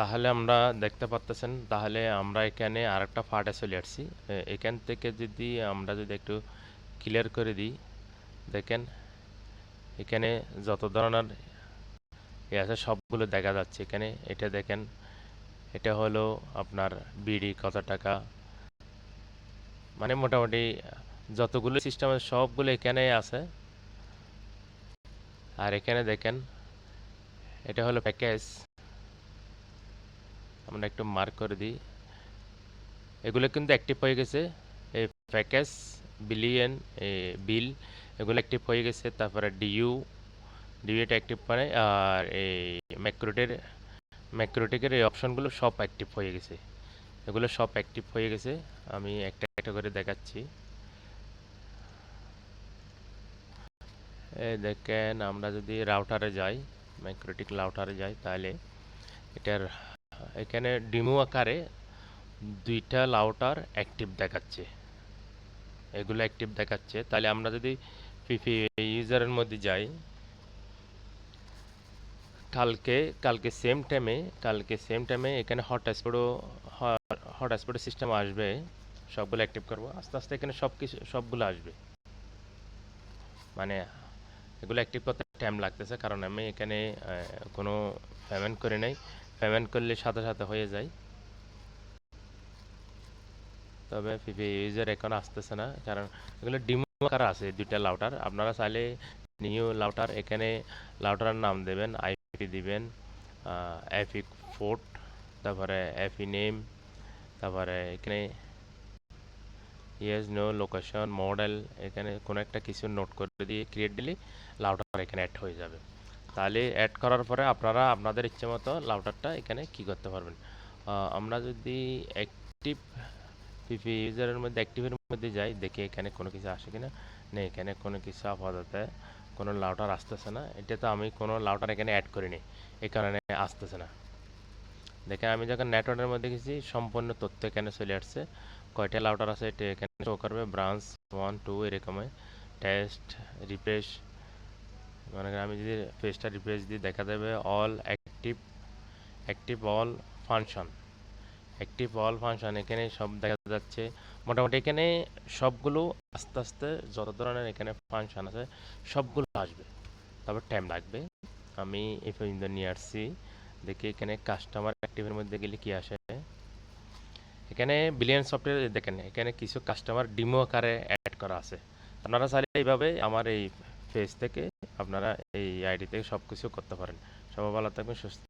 তাহলে আমরা দেখতে পারতেছেন, তাহলে আমরা এখানে আরেকটা পার্টে চলে আসছি। এখান থেকে আমরা যদি একটু ক্লিয়ার করে দিই, দেখেন এখানে যত ধরনের আছে সবগুলো দেখা যাচ্ছে এখানে। এটা দেখেন, এটা হলো আপনার বিডি কত টাকা, মানে মোটামুটি যতগুলো সিস্টেম আছে সবগুলো এখানে আছে। আর এখানে দেখেন এটা হলো প্যাকেজ, আমরা একটু মার্ক করে দিই। এগুলো কিন্তু অ্যাক্টিভ হয়ে গেছে, এই প্যাকেজ বিলিয়ন বিল এগুলো অ্যাক্টিভ হয়ে গেছে। তারপরে ডিউ এটা অ্যাক্টিভ করে, আর এই ম্যাক্রোটিকের এই অপশনগুলো সব অ্যাক্টিভ হয়ে গেছে, এগুলো সব অ্যাক্টিভ হয়ে গেছে। আমি একটা একটা করে দেখাচ্ছি। এই দেখেন, আমরা যদি রাউটারে যাই, ম্যাক্রোটিক রাউটারে যাই, তাহলে এটার এখানে ডিমো আকারে দুইটা রাউটার অ্যাক্টিভ দেখাচ্ছে, এগুলো অ্যাক্টিভ দেখাচ্ছে। তাহলে আমরা যদি পিপি ইউজারের মধ্যে যাই, কালকে কালকে সেম টাইমে এখানে হটস্পটও সিস্টেম আসবে, সবগুলো অ্যাক্টিভ করব আস্তে আস্তে। এখানে সবগুলো আসবে, মানে এগুলো অ্যাক্টিভ করতে টাইম লাগতেছে, কারণ আমি এখানে কোনো পেমেন্ট করে নাই। পেমেন্ট করলে সাথে সাথে হয়ে যায়, তবে পিপি ইউজার এখন আসতেছে না, কারণ এগুলো ডিমো আকারে আছে দুইটা লাউটার। আপনারা চাইলে নিউ লাউটার, এখানে লাউটারের নাম দেবেন, আইপি দিবেন, এফি পোর্ট, তারপরে এফি নেম, তারপরে এখানে ইয়েস নো লোকেশন মডেল, এখানে কোনো একটা কিছু নোট করে দিয়ে ক্রিয়েট দিলে লাউটার এখানে অ্যাড হয়ে যাবে। তাহলে অ্যাড করার পরে আপনারা আপনাদের ইচ্ছে মতো লাউটারটা এখানে কি করতে পারবেন। আমরা যদি অ্যাক্টিভ পিপি ইউজারের মধ্যে অ্যাক্টিভের মধ্যে যাই, দেখি এখানে কোনো কিছু আসে কিনা। না, এখানে কোনো কিছু আপাতত কোনো লাউটার আসতেছে না। এটা তো আমি কোনো লাউটার এখানে অ্যাড করিনি, এই কারণে আসতেছে না। দেখেন আমি যখন নেটওয়ার্কের মধ্যে গেছি, সম্পূর্ণ তথ্য এখানে চলে আসছে, কয়টা লাউটার আছে এটা এখানে শো করবে, ব্রাঞ্চ 1 2 এরকম টেস্ট রিফ্রেশ। মানে আমি যদি পেজটা রিফ্রেশ দিই, দেখা যাবে অল অ্যাক্টিভ অল ফাংশন, এখানে সব দেখা যাচ্ছে। মোটামুটি এখানে সবগুলো আস্তে আস্তে যত ধরনের এখানে ফাংশন আছে সবগুলো আসবে, তবে টাইম লাগবে। আমি এই পর্যন্ত নিয়ে আসছি। দেখি এখানে কাস্টমার অ্যাক্টিভের মধ্যে গেলে কি আসে। এখানে বিলিয়ন সফটওয়্যার দেখেন, এখানে কিছু কাস্টমার ডিমো আকারে অ্যাড করা আছে। আপনারা চাইলে এইভাবে আমার এই পেজ থেকে আপনারা এই আইডি থেকে সব কিছু করতে পারেন। সবাই ভালো থাকবেন, সুস্থ